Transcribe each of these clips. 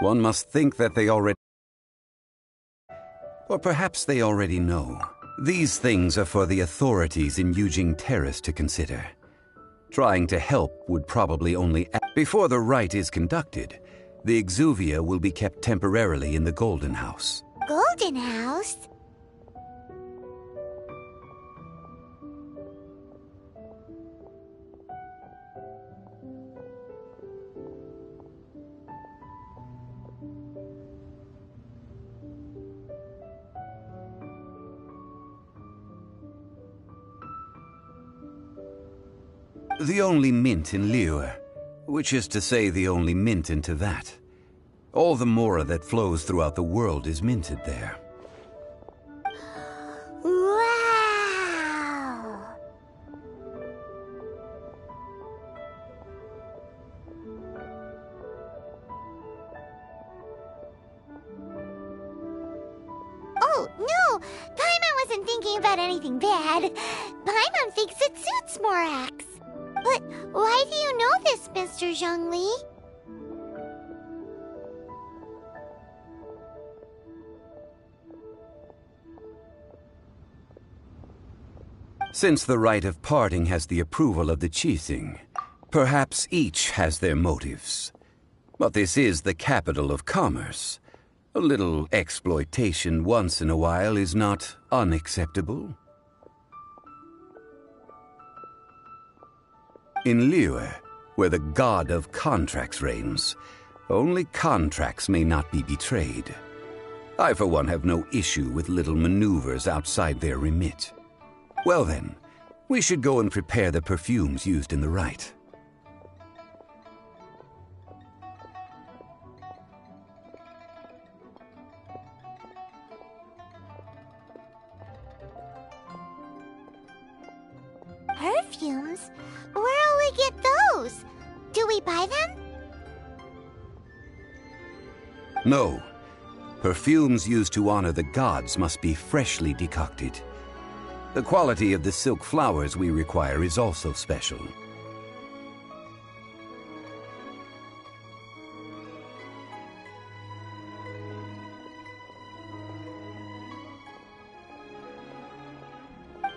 One must think that they already... Or perhaps they already know. These things are for the authorities in Eugene Terrace to consider. Trying to help would probably only... Before the rite is conducted, the Exuvia will be kept temporarily in the Golden House. Golden House? The only mint in Liyue, which is to say the only mint in Teyvat. All the mora that flows throughout the world is minted there. Wow! Oh, no! Paimon wasn't thinking about anything bad. Paimon thinks it suits Morax. But why do you know this, Mr. Zhongli? Since the rite of parting has the approval of the Qixing, perhaps each has their motives. But this is the capital of commerce. A little exploitation once in a while is not unacceptable. In Liyue, where the god of contracts reigns, only contracts may not be betrayed. I, for one, have no issue with little maneuvers outside their remit. Well then, we should go and prepare the perfumes used in the rite. Perfumes? Where'll we get those? Do we buy them? No. Perfumes used to honor the gods must be freshly decocted. The quality of the silk flowers we require is also special.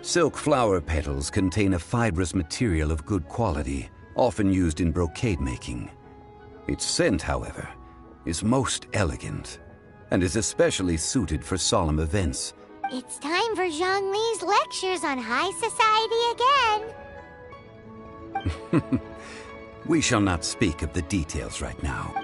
Silk flower petals contain a fibrous material of good quality, often used in brocade making. Its scent, however, is most elegant, and is especially suited for solemn events. It's time for Zhongli's lectures on high society again. We shall not speak of the details right now.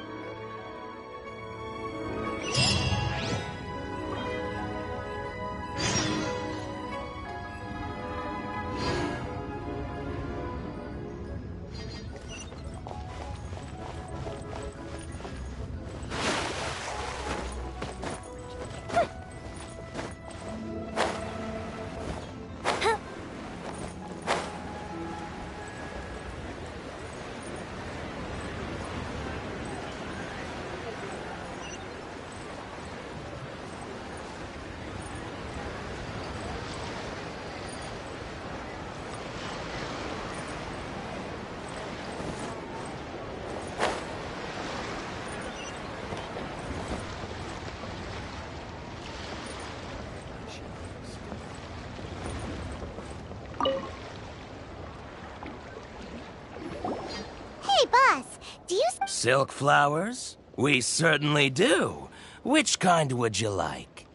Hey, boss, do you... Silk flowers? We certainly do. Which kind would you like?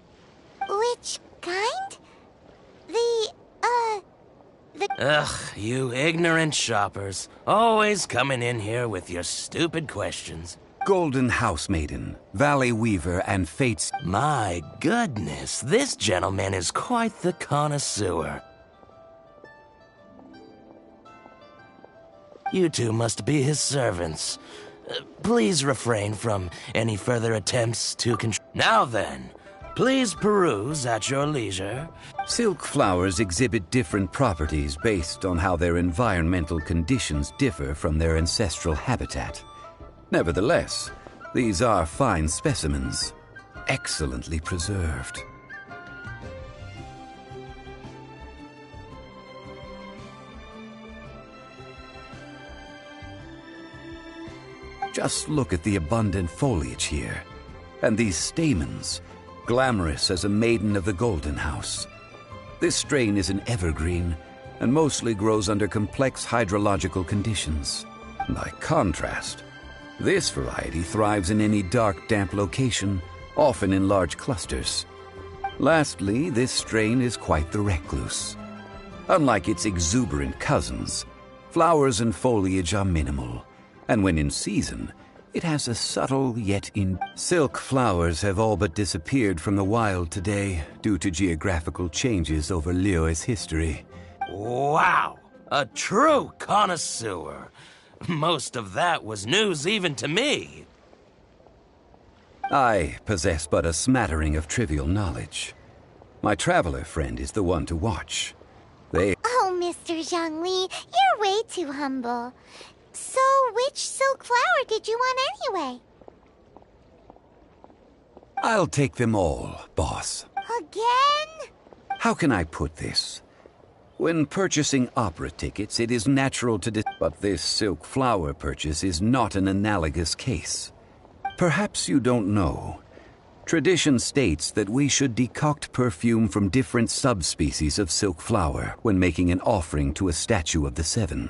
Which kind? The... Ugh, you ignorant shoppers. Always coming in here with your stupid questions. Golden House Maiden, Valley Weaver, and Fate's... My goodness, this gentleman is quite the connoisseur. You two must be his servants. Please refrain from any further attempts to control. Now then, please peruse at your leisure. Silk flowers exhibit different properties based on how their environmental conditions differ from their ancestral habitat. Nevertheless, these are fine specimens, excellently preserved. Just look at the abundant foliage here, and these stamens, glamorous as a maiden of the Golden House. This strain is an evergreen, and mostly grows under complex hydrological conditions. By contrast, this variety thrives in any dark, damp location, often in large clusters. Lastly, this strain is quite the recluse. Unlike its exuberant cousins, flowers and foliage are minimal, and when in season, it has a subtle yet silk flowers have all but disappeared from the wild today due to geographical changes over Liyue's history. Wow! A true connoisseur. Most of that was news even to me. I possess but a smattering of trivial knowledge. My traveler friend is the one to watch. Oh, Mr. Zhongli, you're way too humble. So, which silk flower did you want anyway? I'll take them all, boss. Again? How can I put this? When purchasing opera tickets, it is natural to but this silk flower purchase is not an analogous case. Perhaps you don't know. Tradition states that we should decoct perfume from different subspecies of silk flower when making an offering to a statue of the Seven.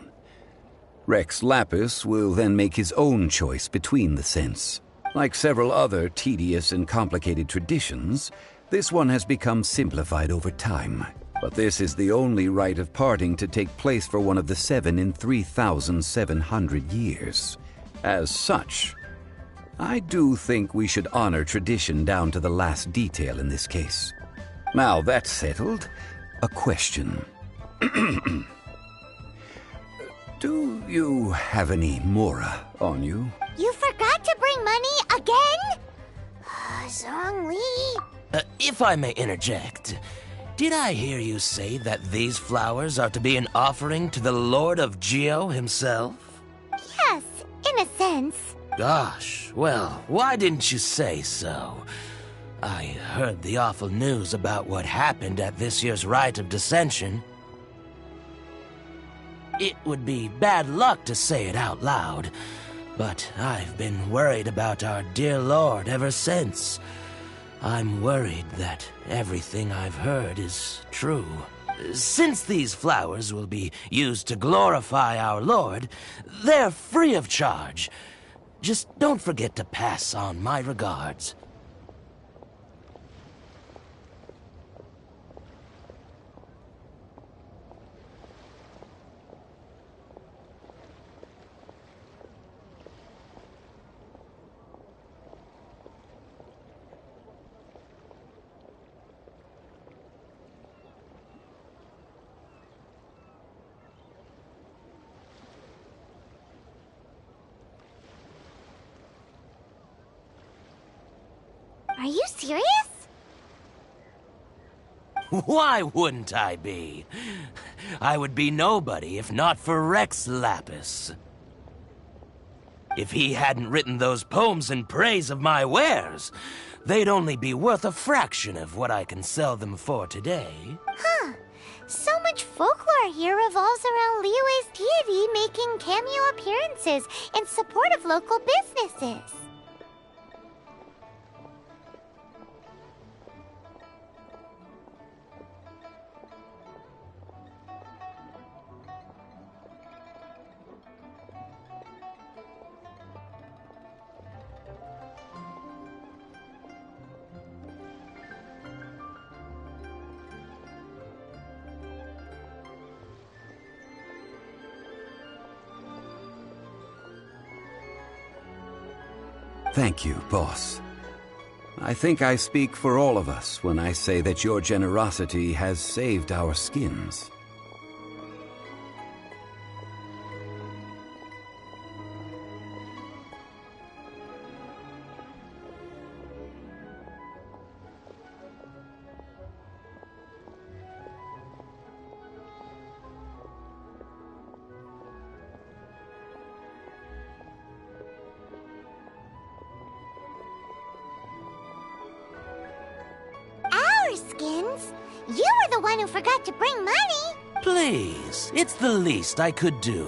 Rex Lapis will then make his own choice between the scents. Like several other tedious and complicated traditions, this one has become simplified over time. But this is the only rite of parting to take place for one of the Seven in 3,700 years. As such, I do think we should honor tradition down to the last detail in this case. Now that's settled, a question. Do you have any Mora on you? You forgot to bring money again? Zhongli. If I may interject, did I hear you say that these flowers are to be an offering to the Lord of Geo himself? Yes, in a sense. Gosh, well, why didn't you say so? I heard the awful news about what happened at this year's Rite of Dissension. It would be bad luck to say it out loud, but I've been worried about our dear Lord ever since. I'm worried that everything I've heard is true. Since these flowers will be used to glorify our Lord, they're free of charge. Just don't forget to pass on my regards. Are you serious? Why wouldn't I be? I would be nobody if not for Rex Lapis. If he hadn't written those poems in praise of my wares, they'd only be worth a fraction of what I can sell them for today. Huh. So much folklore here revolves around Liyue's deity making cameo appearances in support of local businesses. Thank you, boss. I think I speak for all of us when I say that your generosity has saved our skins. Skins? You were the one who forgot to bring money! Please, it's the least I could do.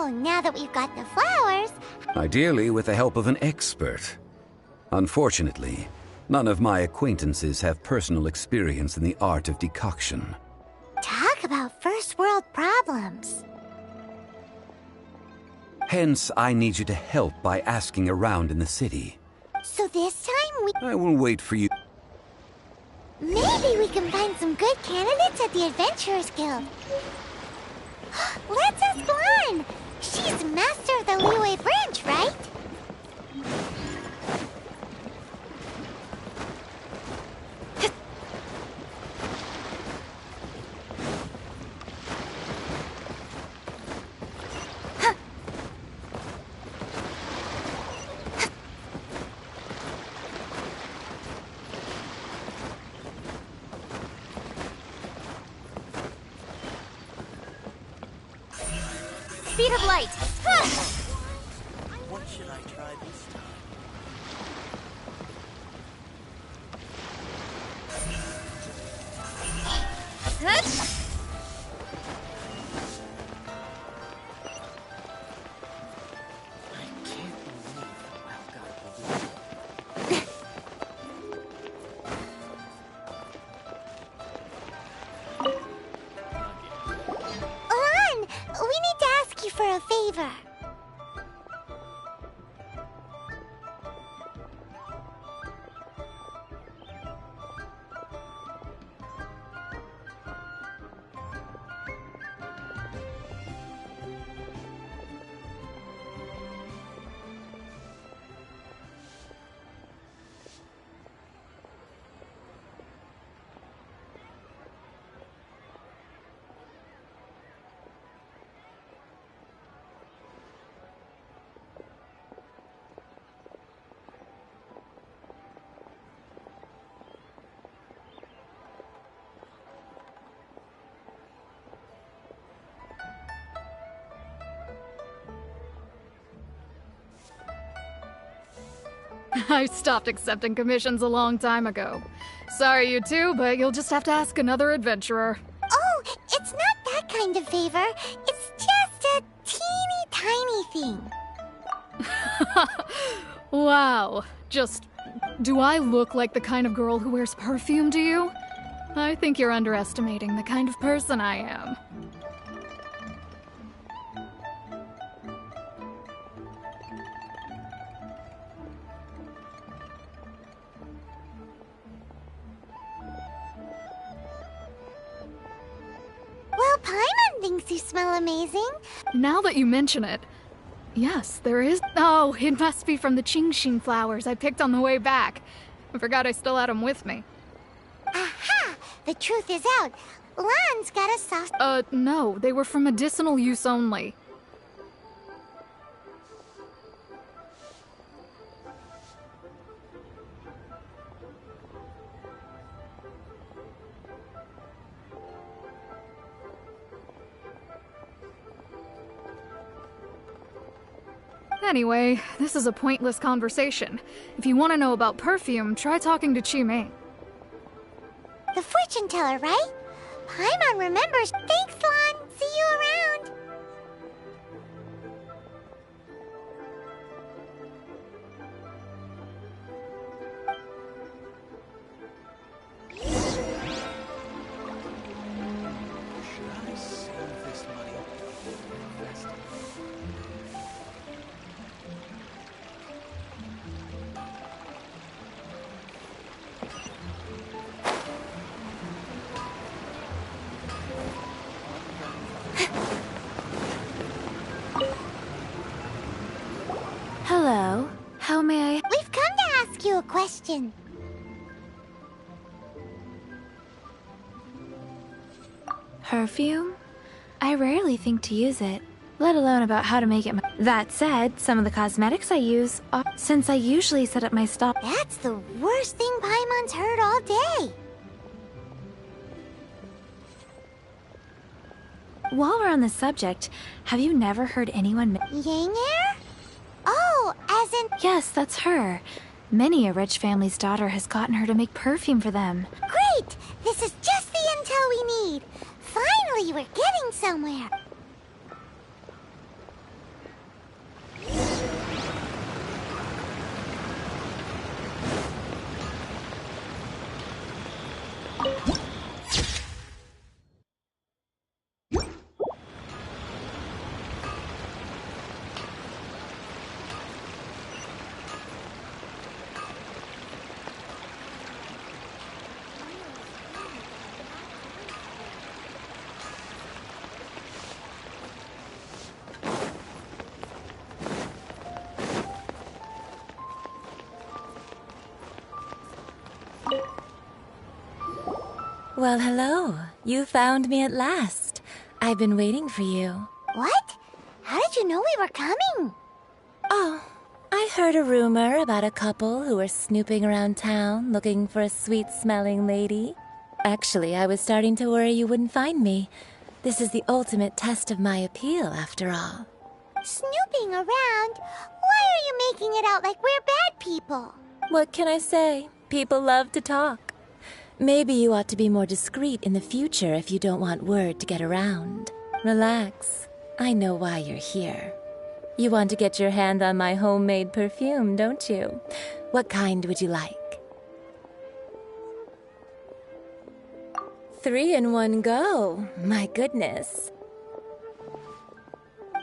So, now that we've got the flowers... Ideally with the help of an expert. Unfortunately, none of my acquaintances have personal experience in the art of decoction. Talk about first world problems. Hence, I need you to help by asking around in the city. So this time we... I will wait for you. Maybe we can find some good candidates at the Adventurers Guild. Let's ask Lan! She's master of the Liyue branch, right? Speed of light! What should I try this time? I can't believe I've got to do Lan, we need to ask you for a favor. I stopped accepting commissions a long time ago. Sorry, you two, but you'll just have to ask another adventurer. Oh, it's not that kind of favor. It's just a teeny tiny thing. Wow. Just... do I look like the kind of girl who wears perfume to you? I think you're underestimating the kind of person I am. Well, Paimon thinks you smell amazing. Now that you mention it, yes, there is. Oh, it must be from the Qingxin flowers I picked on the way back. I forgot I still had them with me. Aha! The truth is out. Lan's got a soft... No, they were for medicinal use only. Anyway, this is a pointless conversation. If you want to know about perfume, try talking to Qimei. The fortune teller, right? Paimon remembers. Thanks, Lan. See you around. Should I save this money or invest it? Hello. How may I... We've come to ask you a question. Perfume? I rarely think to use it, let alone about how to make it. That said, some of the cosmetics I use are... Since I usually set up my stop... That's the worst thing Paimon's heard all day. While we're on the subject, have you never heard anyone... Yanger? Oh, as in... Yes, that's her. Many a rich family's daughter has gotten her to make perfume for them. Great! This is just the intel we need. Finally, we're getting somewhere. Well, hello. You found me at last. I've been waiting for you. What? How did you know we were coming? Oh, I heard a rumor about a couple who were snooping around town looking for a sweet-smelling lady. Actually, I was starting to worry you wouldn't find me. This is the ultimate test of my appeal, after all. Snooping around? Why are you making it out like we're bad people? What can I say? People love to talk. Maybe you ought to be more discreet in the future if you don't want word to get around. Relax. I know why you're here. You want to get your hand on my homemade perfume, don't you? What kind would you like? 3 in one go. My goodness.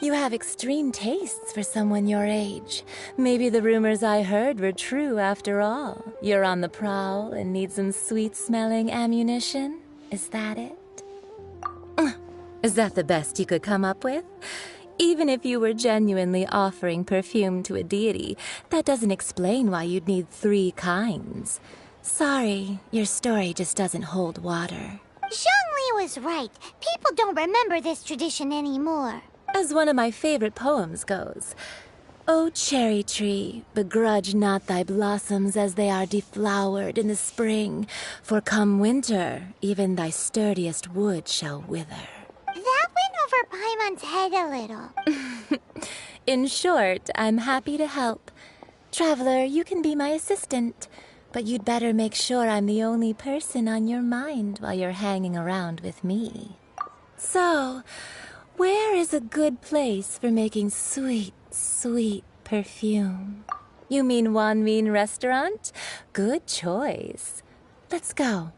You have extreme tastes for someone your age. Maybe the rumors I heard were true after all. You're on the prowl and need some sweet-smelling ammunition? Is that it? Is that the best you could come up with? Even if you were genuinely offering perfume to a deity, that doesn't explain why you'd need 3 kinds. Sorry, your story just doesn't hold water. Zhongli was right. People don't remember this tradition anymore. As one of my favorite poems goes, "O cherry tree, begrudge not thy blossoms as they are deflowered in the spring, for come winter, even thy sturdiest wood shall wither." That went over Paimon's head a little. In short, I'm happy to help. Traveler, you can be my assistant, but you'd better make sure I'm the only person on your mind while you're hanging around with me. So, where is a good place for making sweet, sweet perfume? You mean Wanmin Restaurant? Good choice. Let's go.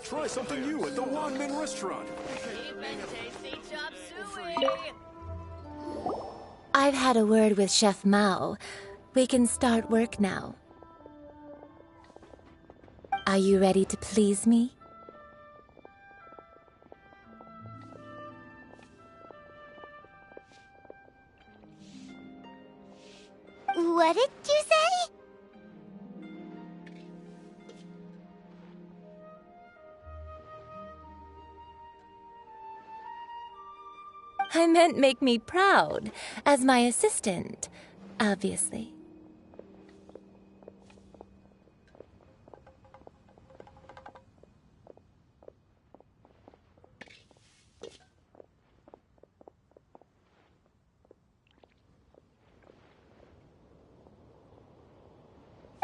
Try something new at the Wanmin Restaurant. I've had a word with Chef Mao. We can start work now. Are you ready to please me? What did you say? I meant make me proud, as my assistant, obviously.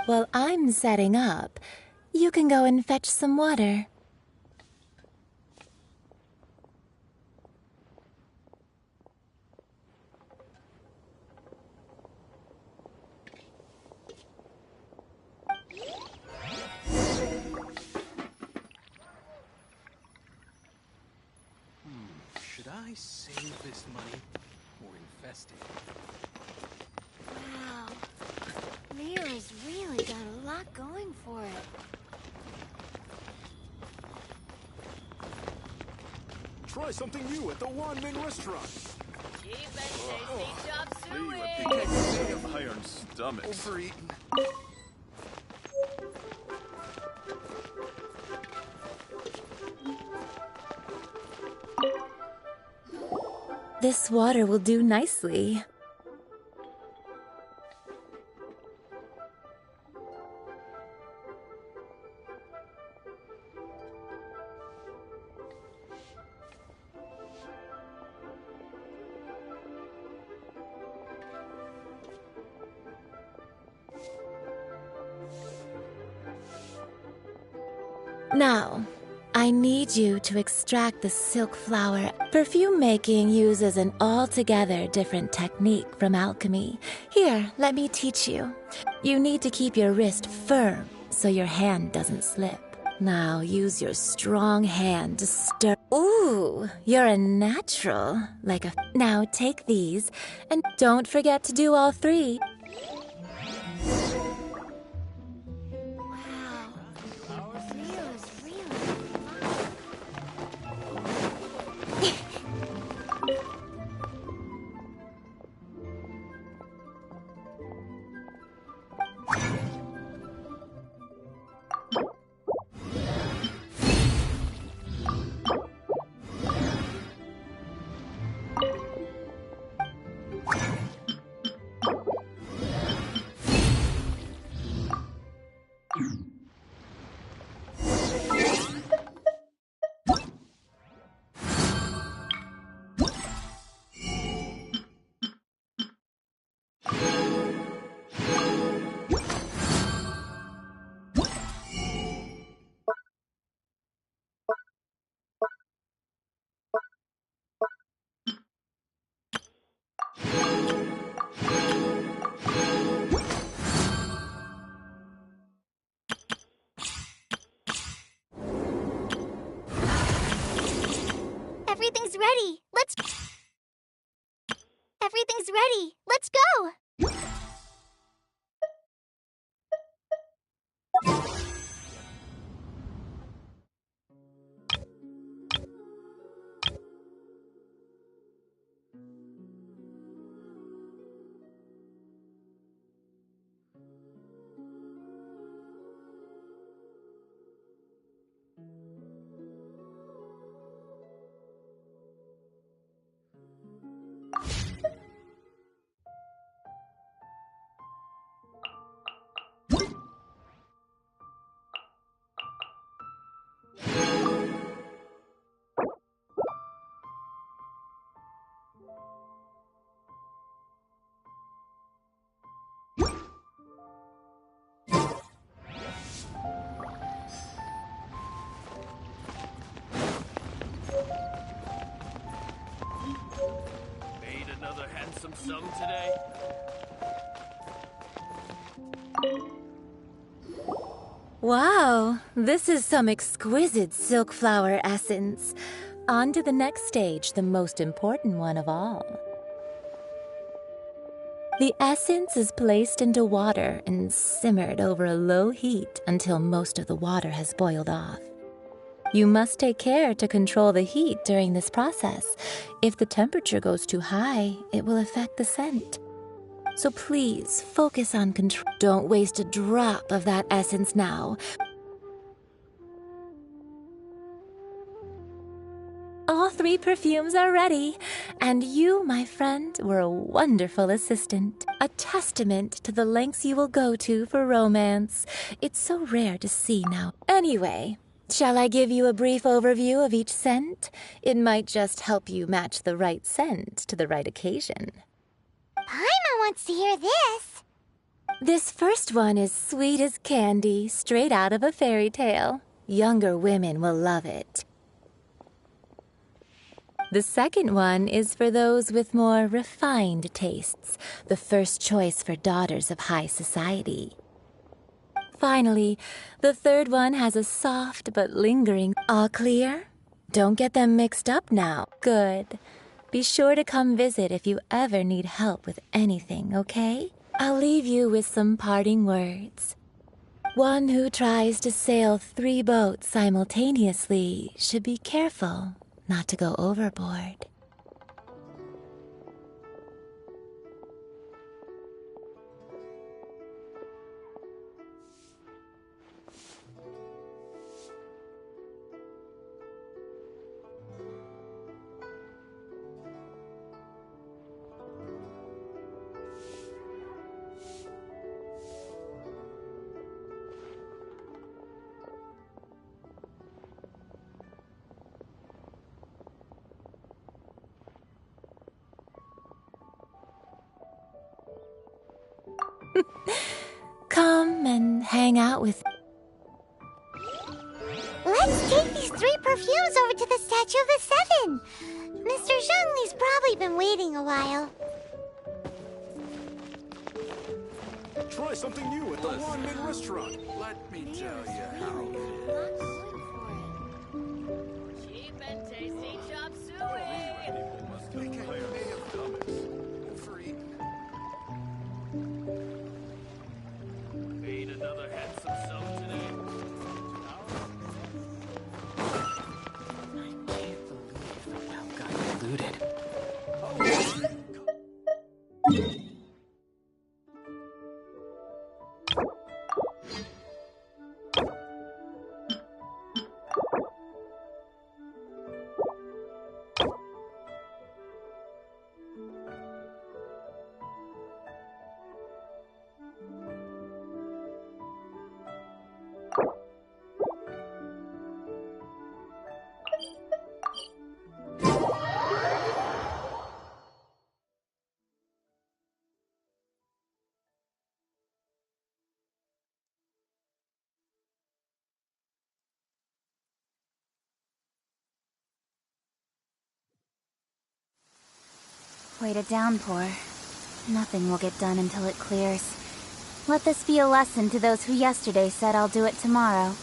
While I'm setting up, you can go and fetch some water. Should I save this money or invest it? Wow. Mira's really got a lot going for it. Try something new at the Wanmin Restaurant. Cheap and tasty chop suey. They have iron stomachs. Overeaten. This water will do nicely. Now, I need you to extract the silk flower. Perfume making uses an altogether different technique from alchemy. Here, let me teach you. You need to keep your wrist firm so your hand doesn't slip. Now use your strong hand to stir. Ooh, you're a natural. Now take these, and don't forget to do all three. Everything's ready. Everything's ready. Let's go. Made another handsome sum today. Wow, this is some exquisite silk flower essence. On to the next stage, the most important one of all. The essence is placed into water and simmered over a low heat until most of the water has boiled off. You must take care to control the heat during this process. If the temperature goes too high, it will affect the scent. So please focus on control. Don't waste a drop of that essence now. All three perfumes are ready, and you, my friend, were a wonderful assistant. A testament to the lengths you will go to for romance. It's so rare to see now. Anyway, shall I give you a brief overview of each scent? It might just help you match the right scent to the right occasion. Paimon wants to hear this. This first one is sweet as candy, straight out of a fairy tale. Younger women will love it. The second one is for those with more refined tastes, the first choice for daughters of high society. Finally, the third one has a soft but lingering. All clear? Don't get them mixed up now. Good. Be sure to come visit if you ever need help with anything, okay? I'll leave you with some parting words. One who tries to sail 3 boats simultaneously should be careful not to go overboard. Come and hang out with. perfumes over to the Statue of the Seven. Mr. Zhongli's probably been waiting a while. Try something new at the Wanmin restaurant. Let me tell you how it is. Cheap and tasty chop suey. They can pay of hummus. For eating. Ain't another handsome soul today. I can't believe the well got looted. Wait a downpour. Nothing will get done until it clears. Let this be a lesson to those who yesterday said I'll do it tomorrow.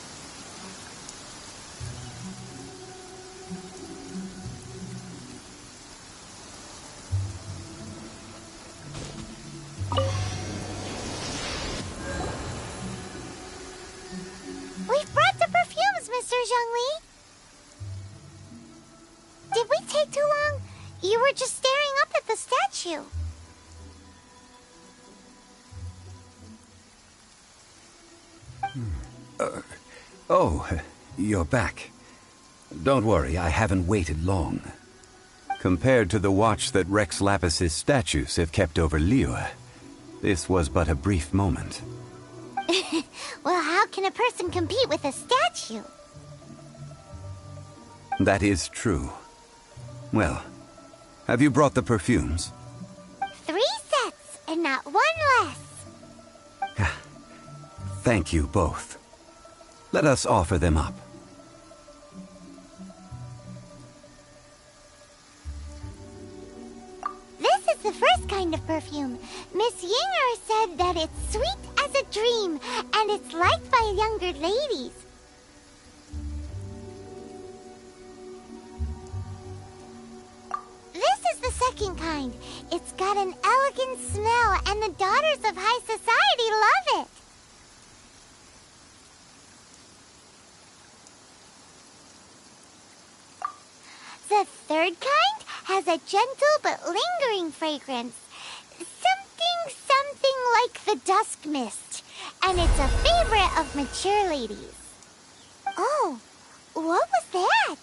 We've brought the perfumes, Mr. Zhongli. Did we take too long? You were just staring up at the statue. Oh, you're back. Don't worry, I haven't waited long. Compared to the watch that Rex Lapis's statues have kept over Liyue, this was but a brief moment. Well, how can a person compete with a statue? That is true. Well, have you brought the perfumes? 3 sets, and not one less. Thank you both. Let us offer them up. This is the first kind of perfume. Miss Yinger said that it's sweet as a dream, and it's liked by younger ladies. This is the second kind. It's got an elegant smell, and the daughters of high society love it. The third kind has a gentle but lingering fragrance. Something like the dusk mist. And it's a favorite of mature ladies. Oh, what was that?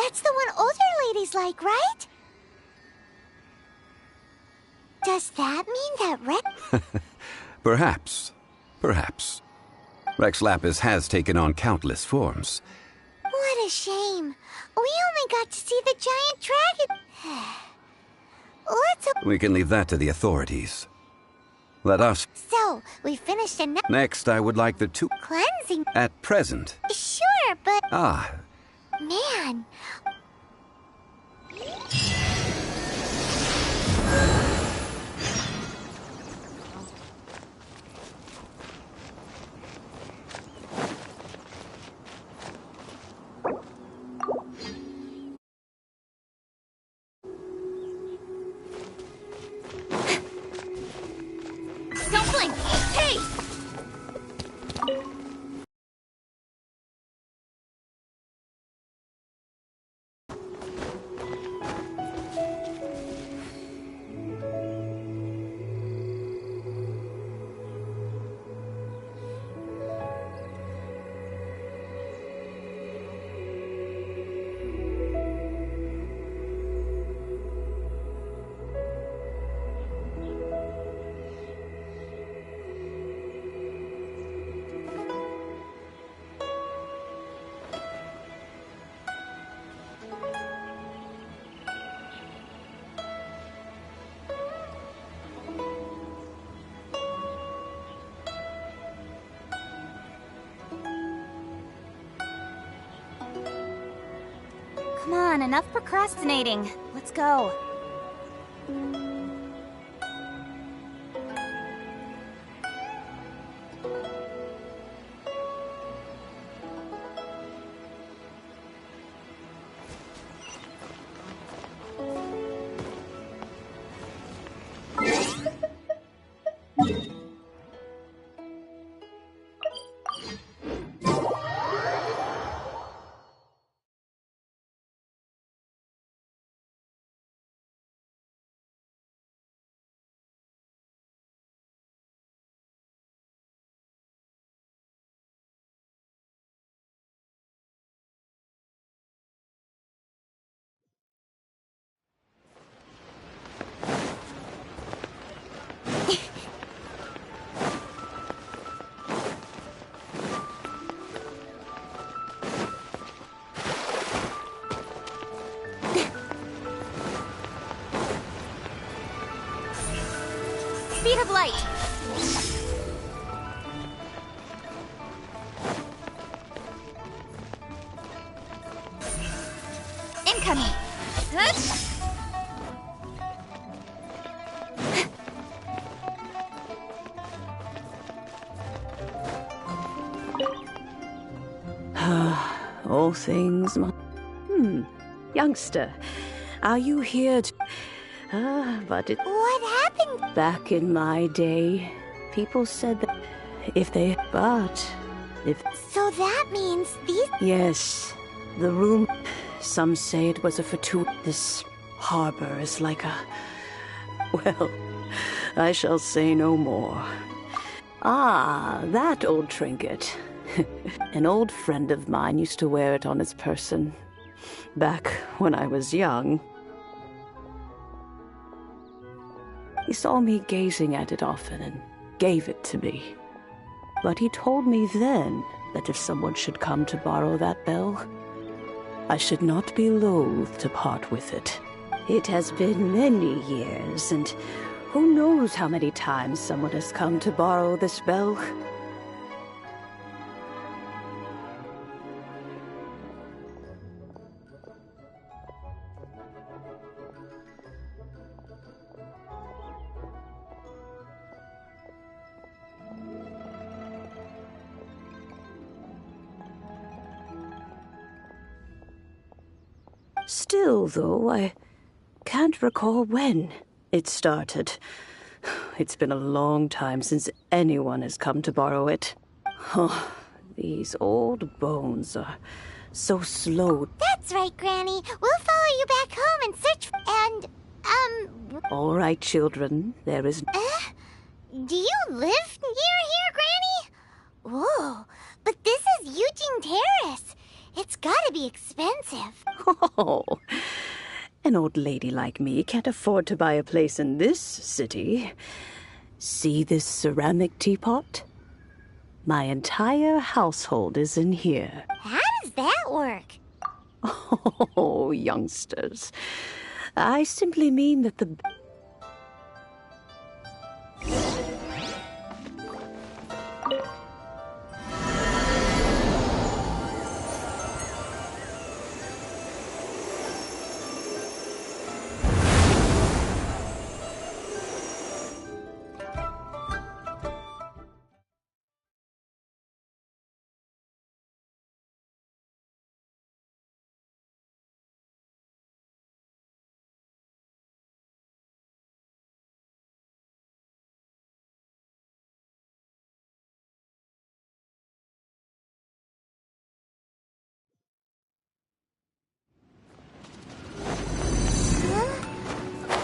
That's the one older ladies like, right? Does that mean that Rex... Perhaps. Perhaps. Rex Lapis has taken on countless forms. What a shame. We only got to see the giant dragon. Let's hope... We can leave that to the authorities. Let us... So, we finished another... Next, I would like the two... Cleansing... At present. Sure, but... Ah. Man... Don't blink! Hey! Come on, enough procrastinating. Let's go. Speed of light. Incoming. All things youngster, are you here to... but it... What happened? Back in my day, people said that if they... But, if... So that means these... Yes, the room... Some say it was a fortuitous... This harbor is like a... Well, I shall say no more. Ah, that old trinket. An old friend of mine used to wear it on his person. Back when I was young. He saw me gazing at it often and gave it to me. But he told me then that if someone should come to borrow that bell, I should not be loath to part with it. It has been many years, and who knows how many times someone has come to borrow this bell. Still, though, I can't recall when it started. It's been a long time since anyone has come to borrow it. Oh, these old bones are so slow. That's right, Granny. We'll follow you back home and search and, All right, children, there is... do you live near here, Granny? Whoa, but this is Eugene Terrace. It's gotta be expensive. Oh, an old lady like me can't afford to buy a place in this city. See this ceramic teapot? My entire household is in here. How does that work? Oh, youngsters. I simply mean that the...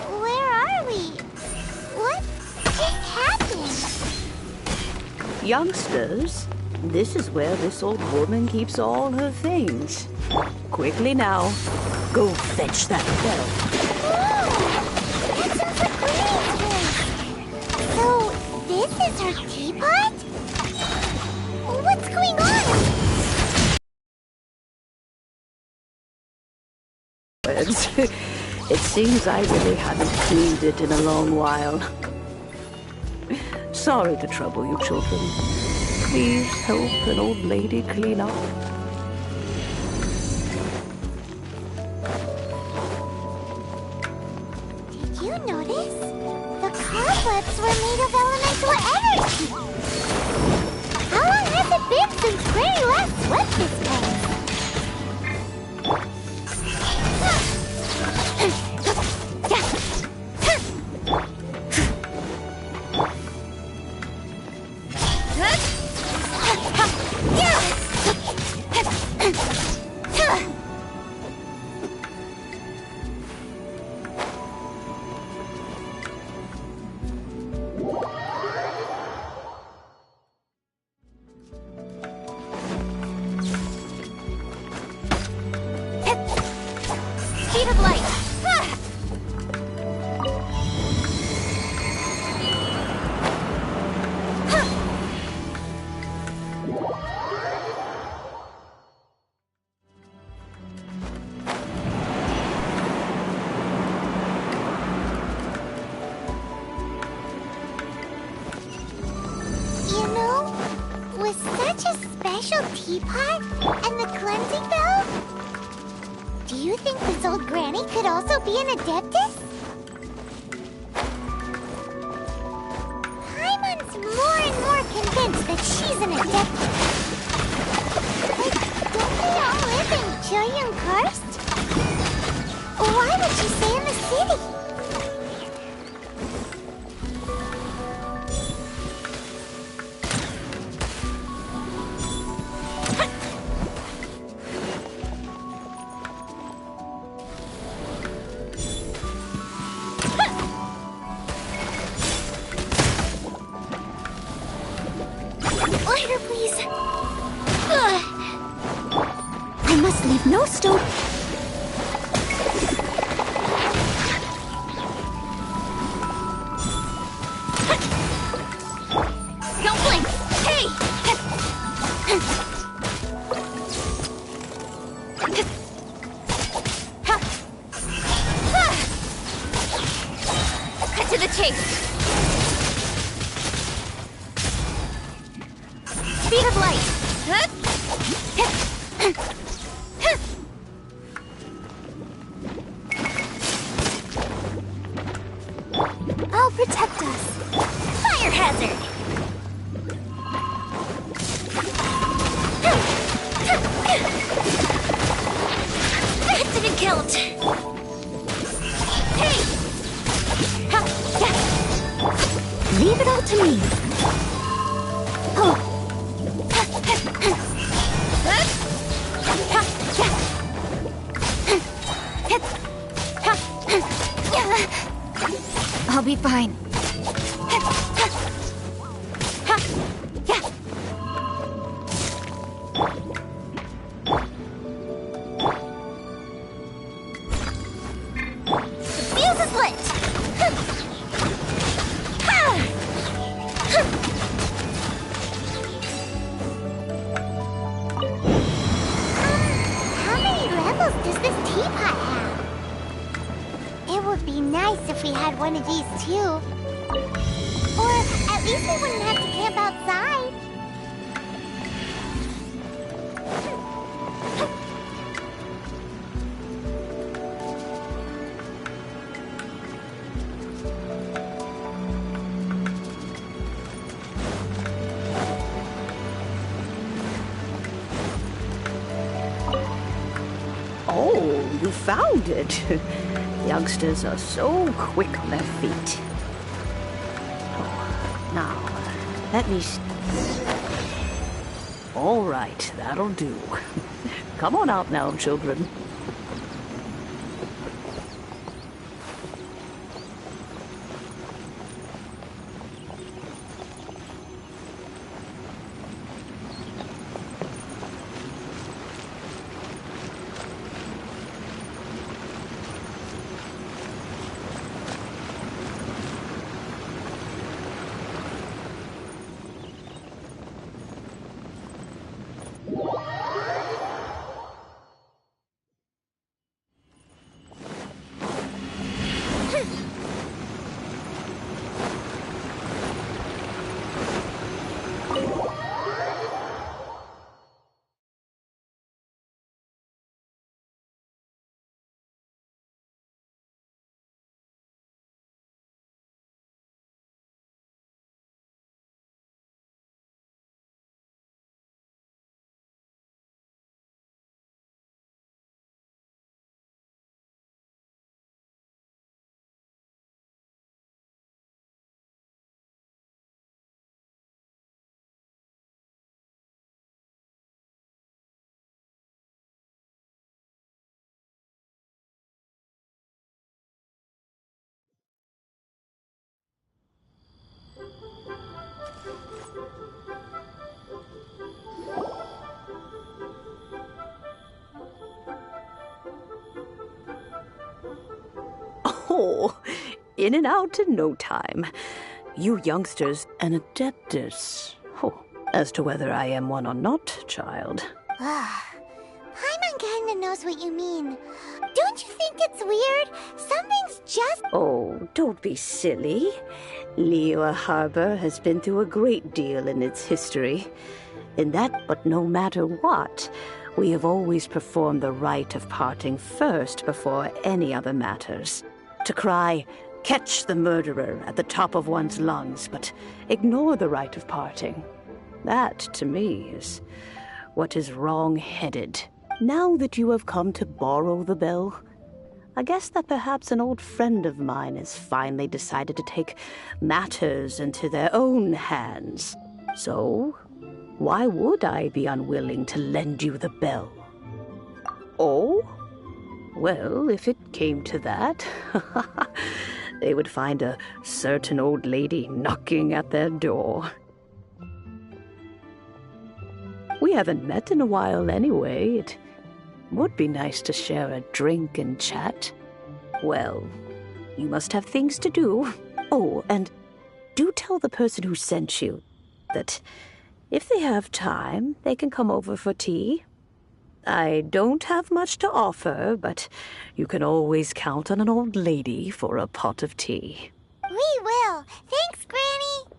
Where are we? What just happened? Youngsters, this is where this old woman keeps all her things. Quickly now, go fetch that bell. Whoa! That's Uncle Green's place. So, this is her teapot? What's going on? It seems I really haven't cleaned it in a long while. Sorry to trouble you, children. Please help an old lady clean up. Did you notice? The cobwebs were made of elemental energy. How long has it been since Granny last swept this place? Speed of light. You know, with such a special teapot and the cleansing bell, do you think this old granny could also be an adeptus? Paimon's more and more convinced that she's an adeptus. Like, don't they all live in Julian Karst? Why would she stay in the city? Order, please. Ugh. I must leave no stone. Don't blink. Hey! Cut to the chase. Speed of light. I'll protect us. Fire hazard. That didn't count. Hey! Leave it all to me. Oh. I'll be fine. one of these too. Or at least we wouldn't have to camp outside. Oh, you found it. Youngsters are so quick on their feet. Oh, now, let me... All right, that'll do. Come on out now, children. Oh, in and out in no time. You youngsters, an adeptus. Oh, as to whether I am one or not, child. Paimon kinda knows what you mean. Don't you think it's weird? Something's just... Oh, don't be silly. Liyue Harbor has been through a great deal in its history. In that, but no matter what, we have always performed the rite of parting first before any other matters. To cry, "Catch the murderer," at the top of one's lungs, but ignore the rite of parting. That, to me, is what is wrong-headed. Now that you have come to borrow the bell, I guess that perhaps an old friend of mine has finally decided to take matters into their own hands. So, why would I be unwilling to lend you the bell? Oh? Well, if it came to that, they would find a certain old lady knocking at their door. We haven't met in a while anyway. It would be nice to share a drink and chat. Well, you must have things to do. Oh, and do tell the person who sent you that if they have time, they can come over for tea. I don't have much to offer, but you can always count on an old lady for a pot of tea. We will. Thanks, Granny.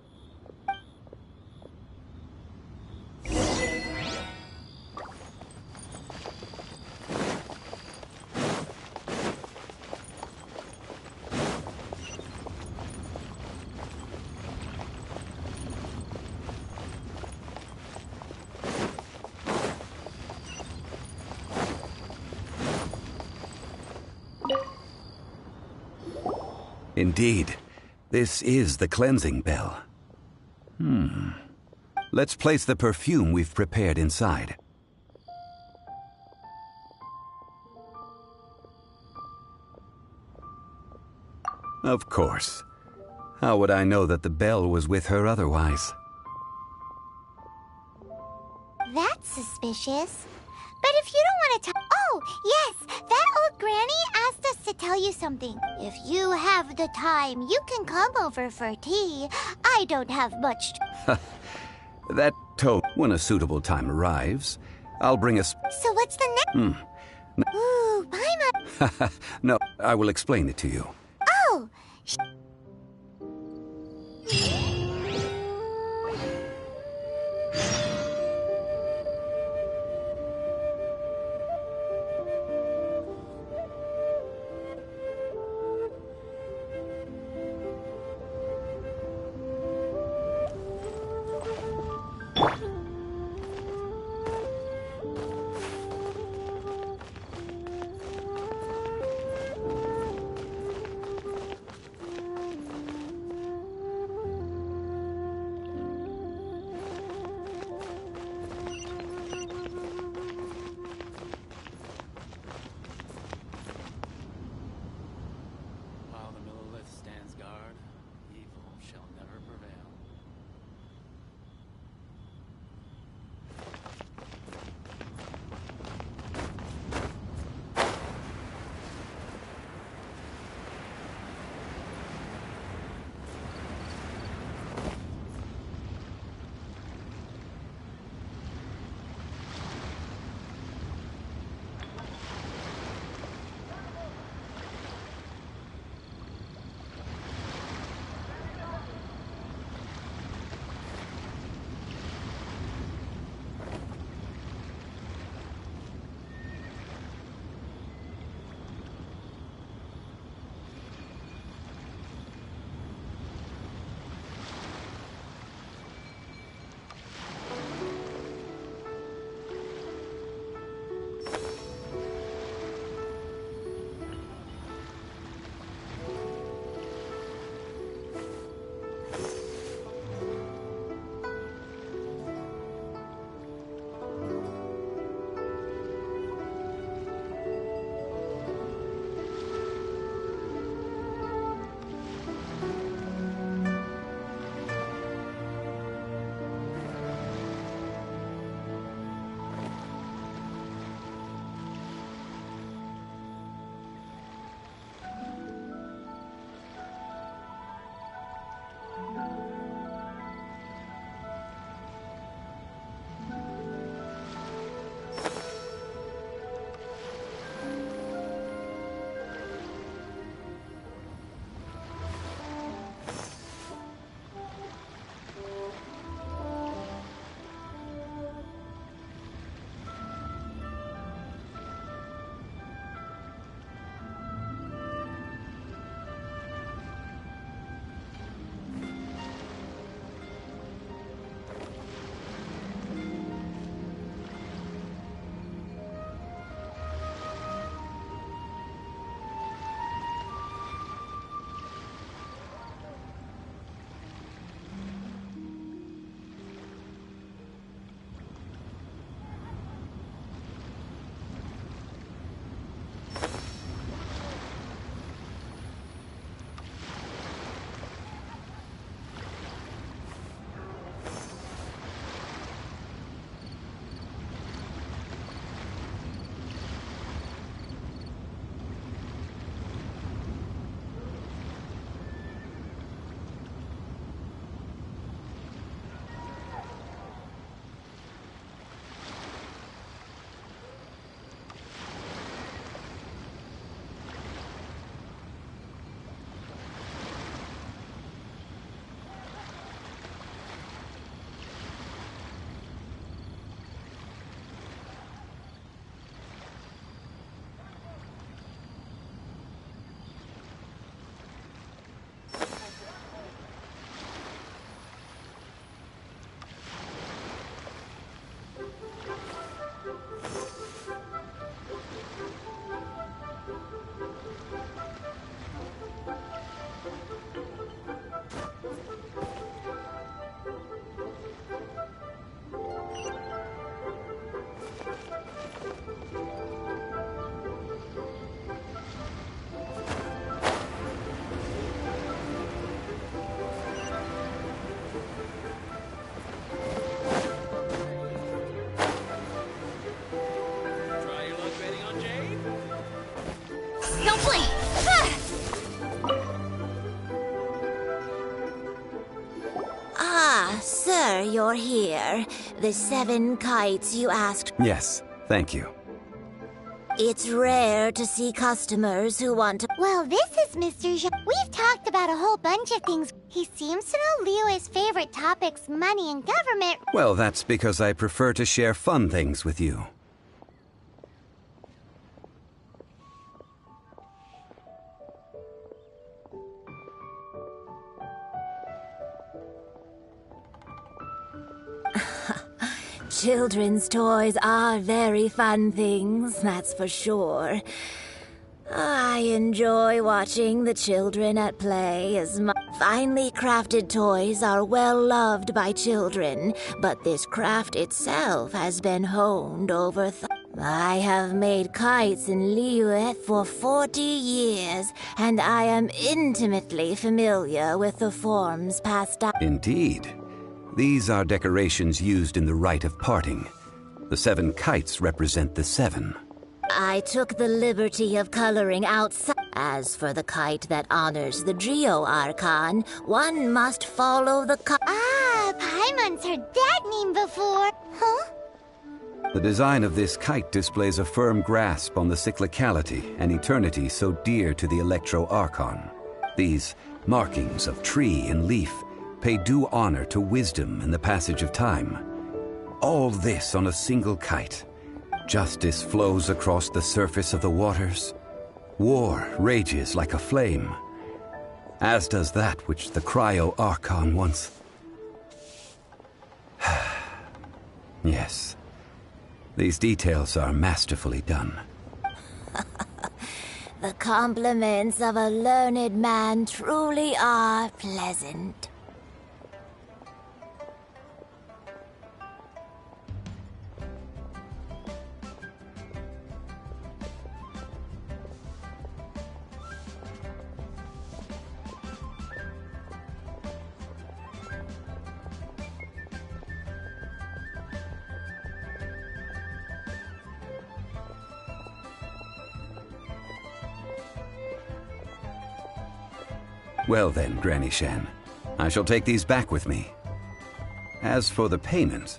Indeed, this is the cleansing bell. Let's place the perfume we've prepared inside. Of course. How would I know that the bell was with her otherwise? That's suspicious. But if you don't want to tell... Oh, yes! That old granny asked us to tell you something. If you have the time, you can come over for tea. I don't have much to... That told when a suitable time arrives, I'll bring us... So what's the next... Ooh, Paimon... No, I will explain it to you. Oh! Ah, sir, you're here. The 7 kites you asked. Yes, thank you. It's rare to see customers who want to... Well, this is Mr. Jean. We've talked about a whole bunch of things. He seems to know Liyue's favorite topics, money and government. Well, that's because I prefer to share fun things with you. Children's toys are very fun things, that's for sure. I enjoy watching the children at play as my finely crafted toys are well loved by children, but this craft itself has been honed over I have made kites in Liyue for 40 years, and I am intimately familiar with the forms passed down. Indeed. These are decorations used in the rite of parting. The 7 kites represent the 7. I took the liberty of coloring outside. As for the kite that honors the Geo Archon, one must follow the Ah, Paimon's heard that name before. Huh? The design of this kite displays a firm grasp on the cyclicality and eternity so dear to the Electro Archon. These markings of tree and leaf pay due honor to wisdom and the passage of time. All this on a single kite. Justice flows across the surface of the waters. War rages like a flame, as does that which the Cryo Archon once... Yes, these details are masterfully done. The compliments of a learned man truly are pleasant. Well then, Granny Shan, I shall take these back with me. As for the payment...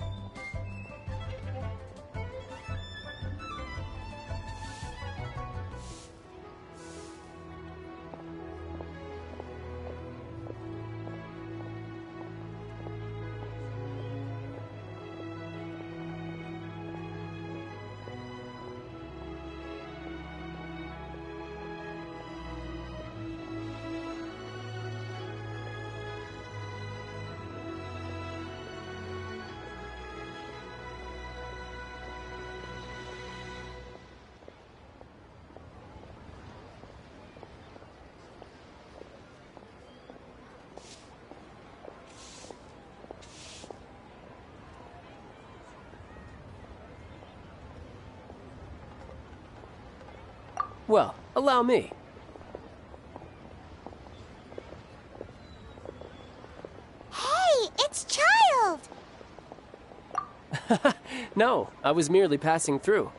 Well, allow me. Hey, it's Childe! No, I was merely passing through.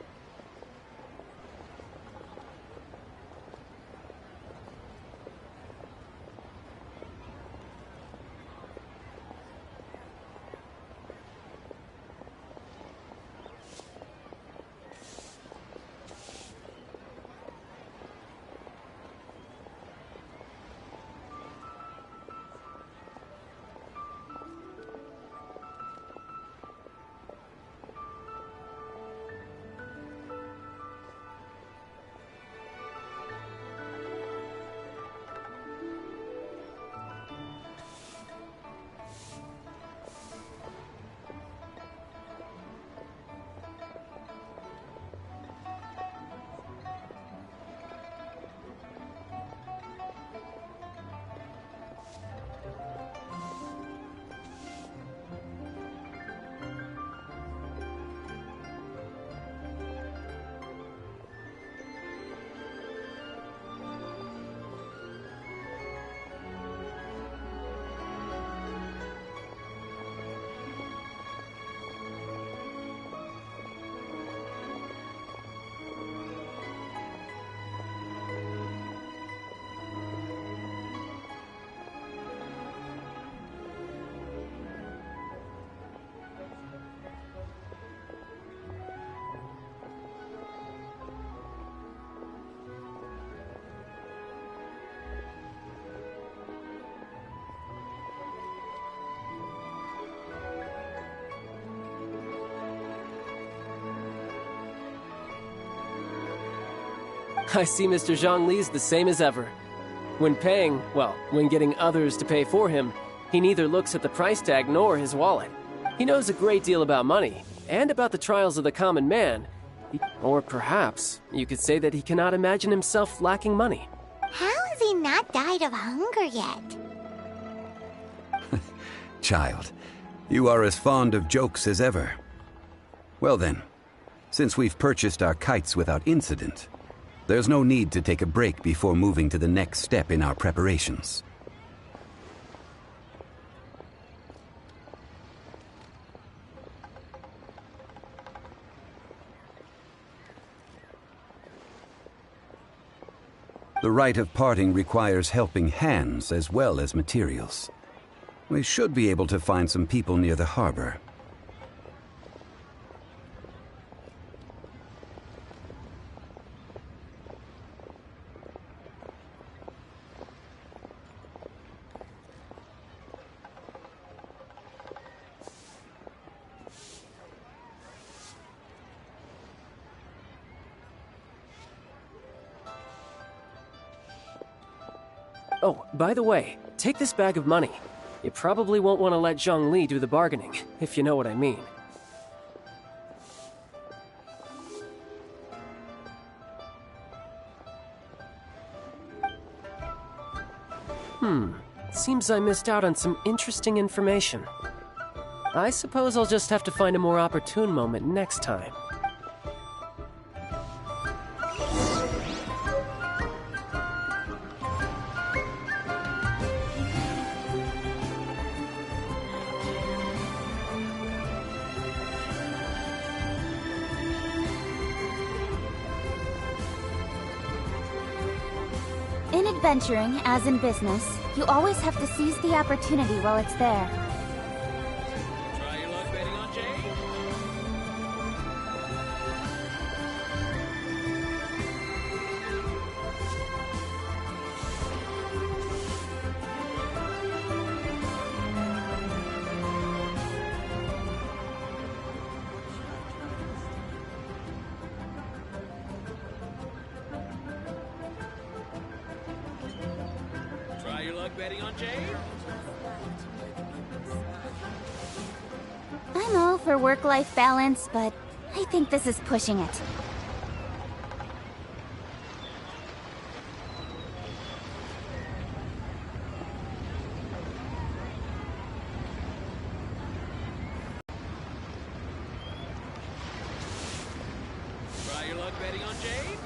I see Mr. Zhongli's the same as ever. When paying, well, when getting others to pay for him, he neither looks at the price tag nor his wallet. He knows a great deal about money, and about the trials of the common man. Or perhaps you could say that he cannot imagine himself lacking money. How has he not died of hunger yet? Child, you are as fond of jokes as ever. Well then, since we've purchased our kites without incident, there's no need to take a break before moving to the next step in our preparations. The rite of parting requires helping hands as well as materials. We should be able to find some people near the harbor. Oh, by the way, take this bag of money. You probably won't want to let Zhongli do the bargaining, if you know what I mean. Seems I missed out on some interesting information. I suppose I'll just have to find a more opportune moment next time. In adventuring, as in business, you always have to seize the opportunity while it's there. Try your luck betting on Jade? Try your luck betting on Jade? I'm all for work-life balance, but I think this is pushing it. Try your luck betting on Jade?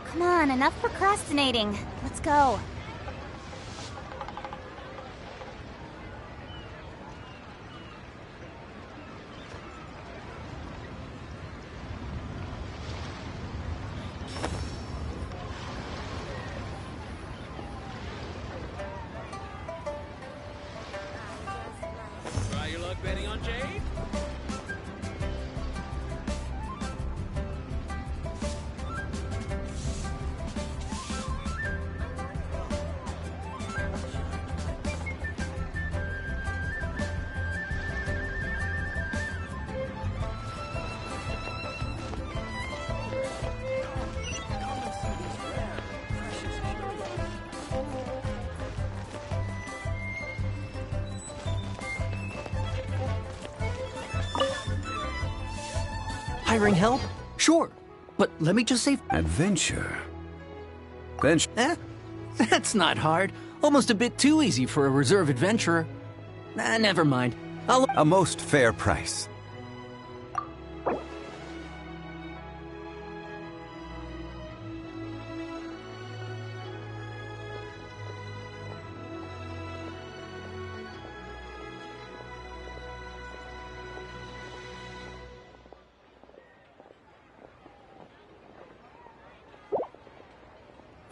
Come on, enough procrastinating. Let's go. Try your luck betting on Jade? Hiring help? Sure. But let me just say... Adventure? That's not hard. Almost a bit too easy for a reserve adventurer. Never mind. A most fair price.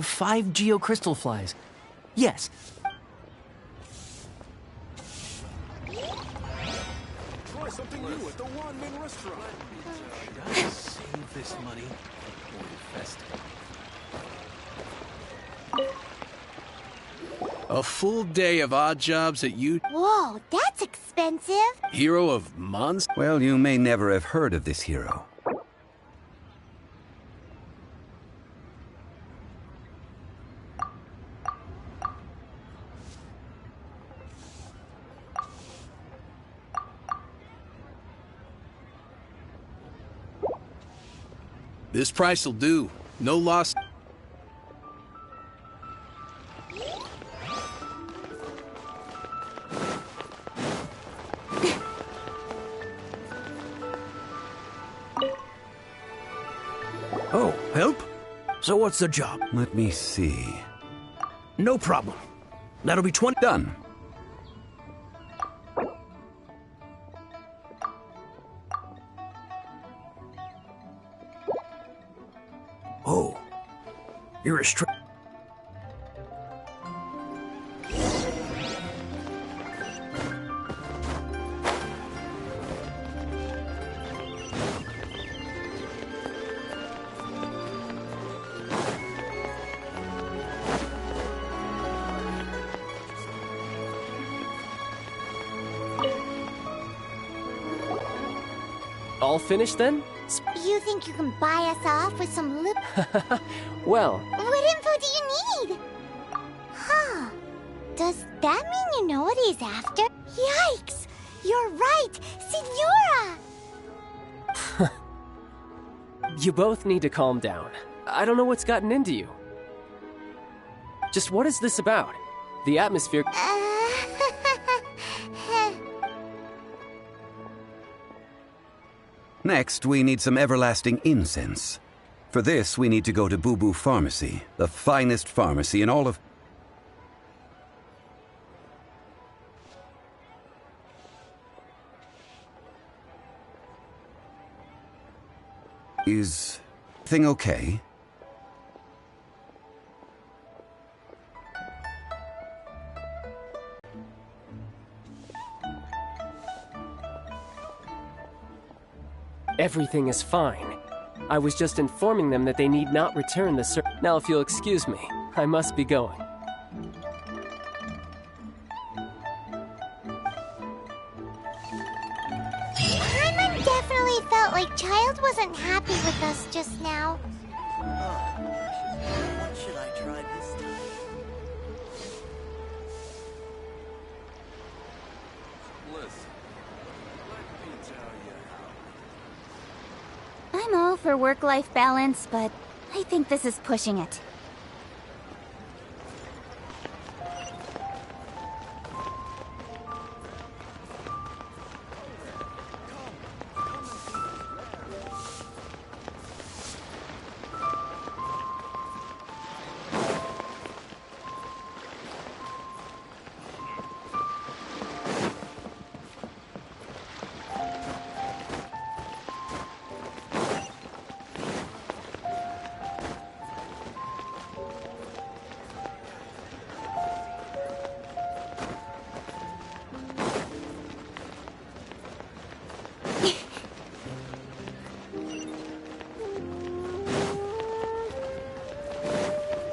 Five geocrystal flies. Yes. Try something new at the Wanmin restaurant. Save this money or invest it. A full day of odd jobs at you, Whoa, that's expensive. hero of monsters. Well, you may never have heard of this hero. This price will do. No loss. Oh, help? So what's the job? Let me see. No problem. That'll be 20. Done. Oh, you're a All finished then? You think you can buy us off with some lip? Well, What info do you need? Huh. Does that mean you know what he's after? Yikes! You're right! Signora! you both need to calm down. I don't know what's gotten into you. Just what is this about? The atmosphere... Next, we need some everlasting incense. For this, we need to go to Boo Boo Pharmacy, the finest pharmacy in all of... Is thing okay? Everything is fine. I was just informing them that they need not return the Now, if you'll excuse me, I must be going. Paimon definitely felt like Child wasn't happy with us just now. What should I try this time? Listen, let me tell you. I'm all for work-life balance, but I think this is pushing it.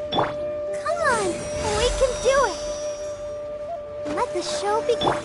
Come on, we can do it. Let the show begin.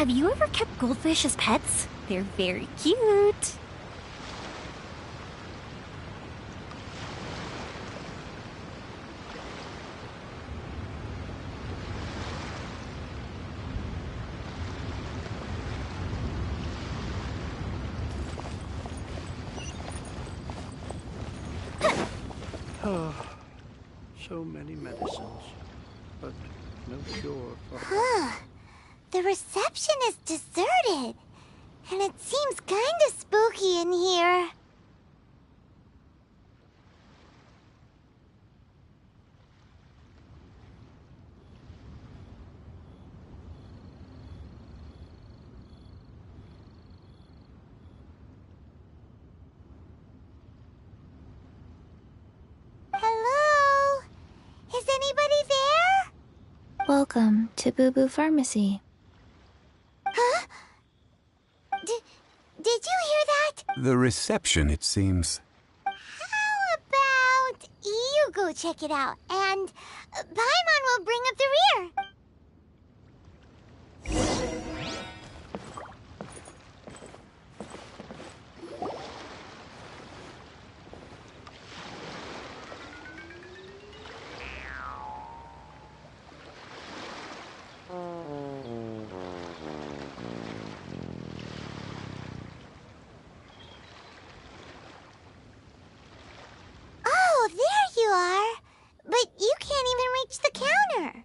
Have you ever kept goldfish as pets? They're very cute. So many medicines, but no cure for... Huh. The reception is deserted, and it seems kinda spooky in here. Hello? Is anybody there? Welcome to Boo Boo Pharmacy. Huh? Did you hear that? The reception, it seems. How about you go check it out, and Paimon will bring up the rear. Oh, there you are. But you can't even reach the counter.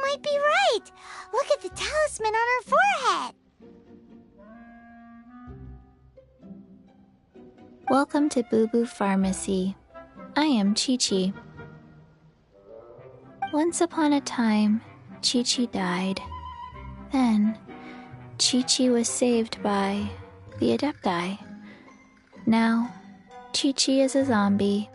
might be right. Look at the talisman on her forehead. Welcome to Boo Boo Pharmacy. I am Chi-Chi. Once upon a time, Chi-Chi died. Then, Chi-Chi was saved by the Adepti. Now, Chi-Chi is a zombie.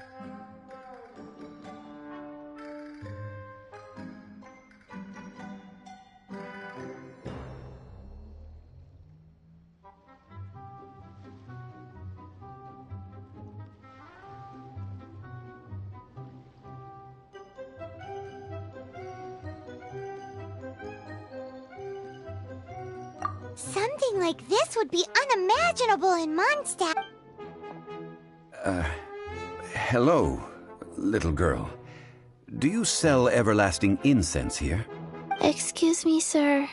Something like this would be unimaginable in Mondstadt. Hello, little girl. Do you sell everlasting incense here? Excuse me, sir.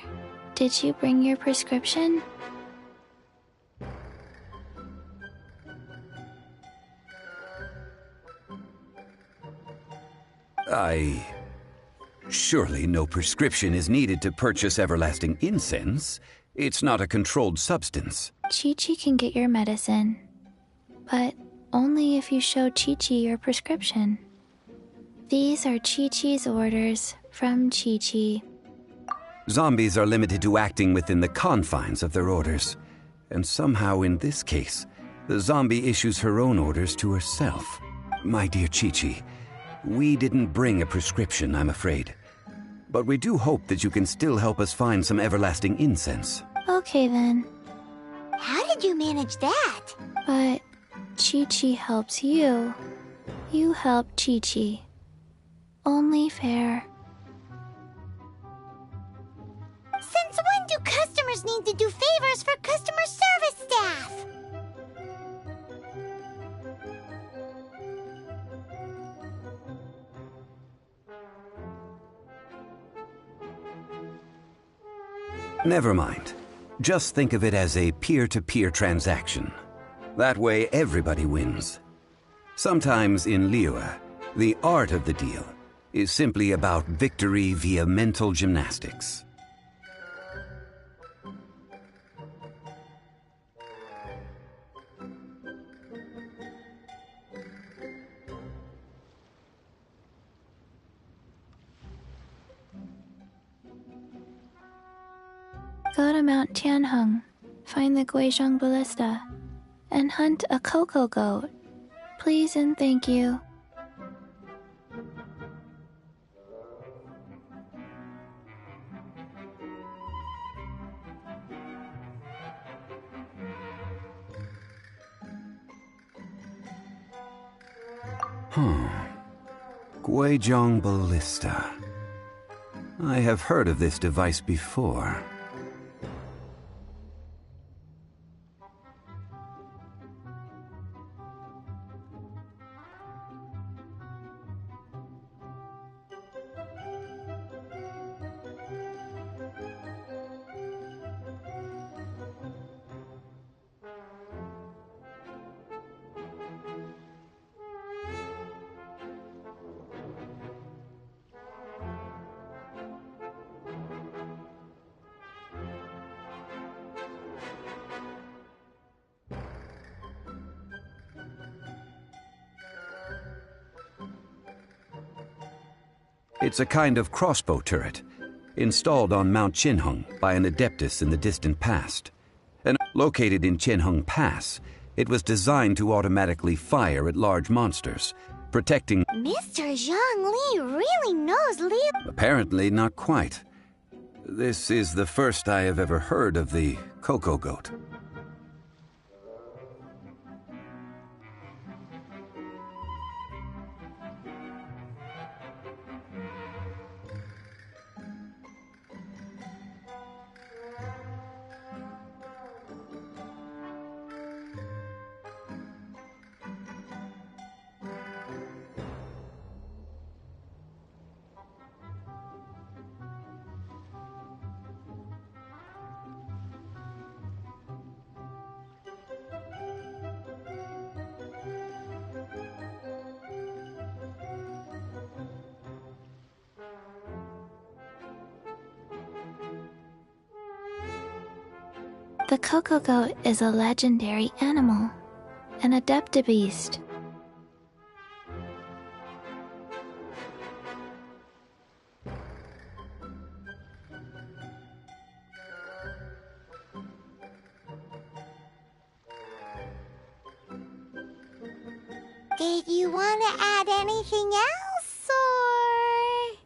Did you bring your prescription? Surely no prescription is needed to purchase everlasting incense. It's not a controlled substance. Chi-Chi can get your medicine, but only if you show Chi-Chi your prescription. These are Chi-Chi's orders from Chi-Chi. Zombies are limited to acting within the confines of their orders. And somehow in this case, the zombie issues her own orders to herself. My dear Chi-Chi, we didn't bring a prescription, I'm afraid. But we do hope that you can still help us find some everlasting incense. Okay then. How did you manage that? But Chi-Chi helps you. You help Chi-Chi. Only fair. Since when do customers need to do favors for customer service staff? Never mind. Just think of it as a peer-to-peer transaction. That way everybody wins. Sometimes in Liyue, the art of the deal is simply about victory via mental gymnastics. Go to Mount Tianheng, find the Guizhong Ballista, and hunt a cocoa goat. Please and thank you. Guizhong Ballista. I have heard of this device before. It's a kind of crossbow turret, installed on Mount Qinheng by an Adeptus in the distant past. And located in Qinheng Pass, it was designed to automatically fire at large monsters, protecting... Mr. Zhang Li really knows Li... Apparently not quite. This is the first I have ever heard of the cocoa goat. The Coco Goat is a legendary animal, an adeptabeast. Did you want to add anything else, or...?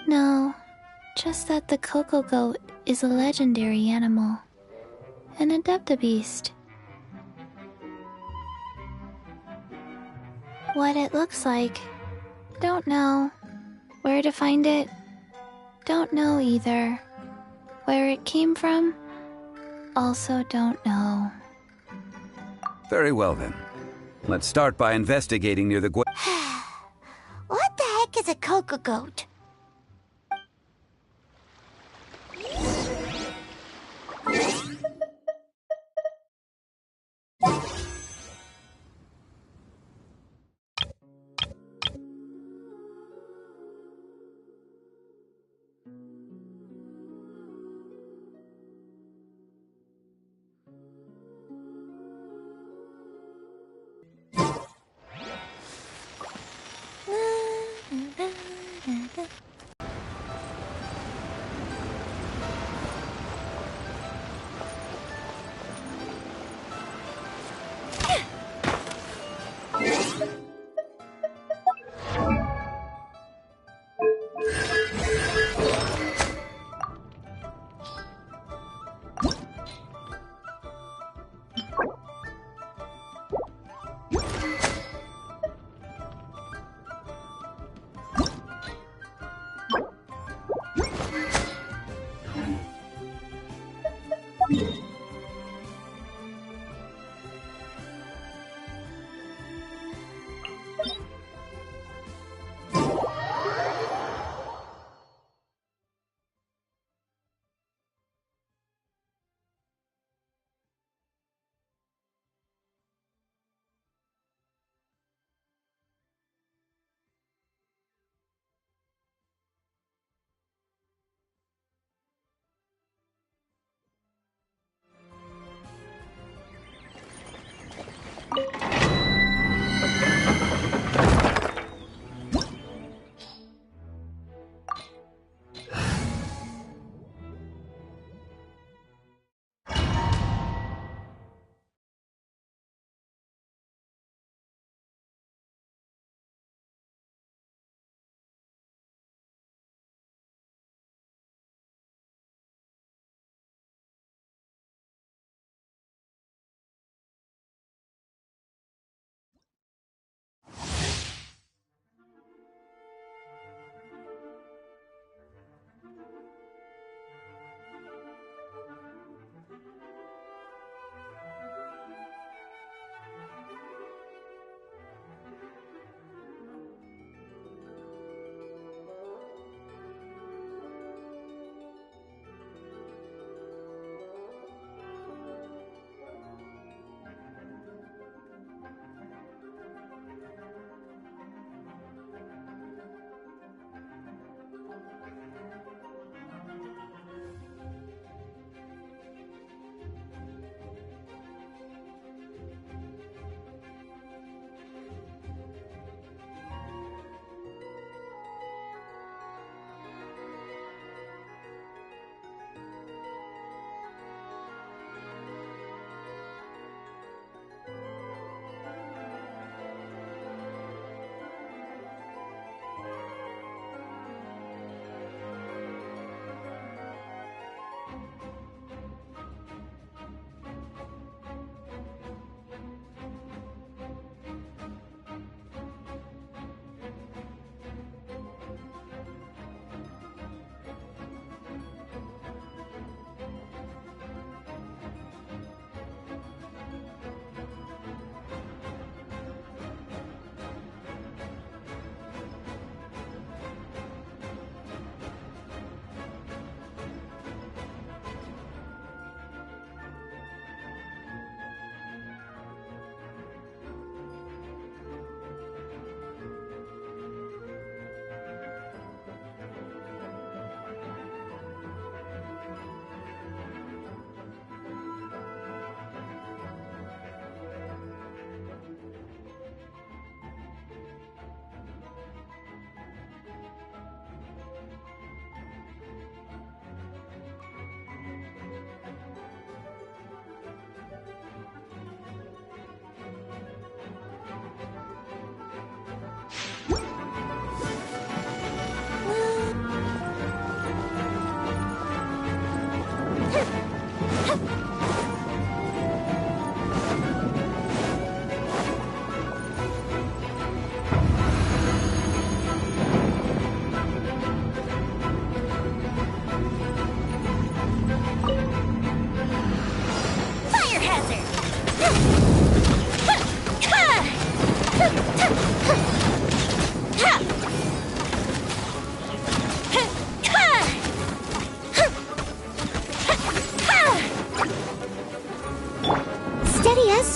No, just that the Coco Goat is a legendary animal, an adeptabeast. What it looks like, don't know. Where to find it, don't know either. Where it came from, also don't know. Very well then. Let's start by investigating near the What the heck is a Coco Goat?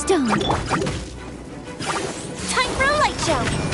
stone. Time for a light show.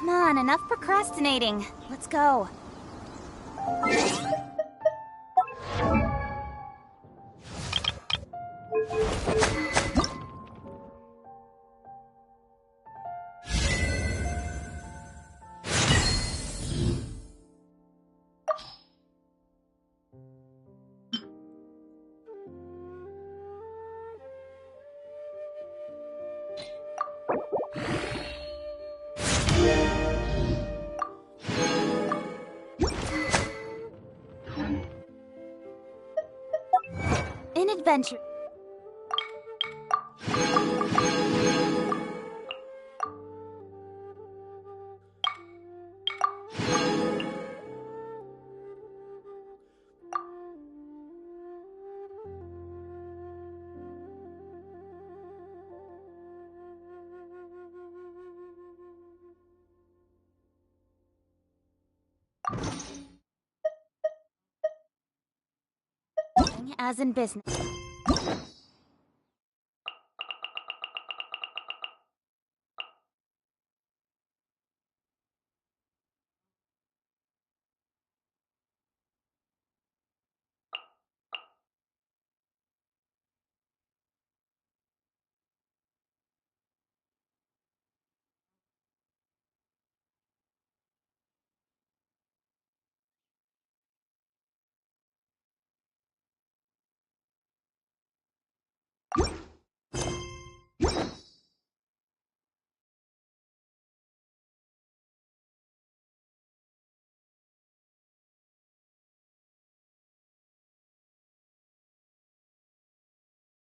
Come on, enough procrastinating. Let's go. An adventure. As in business.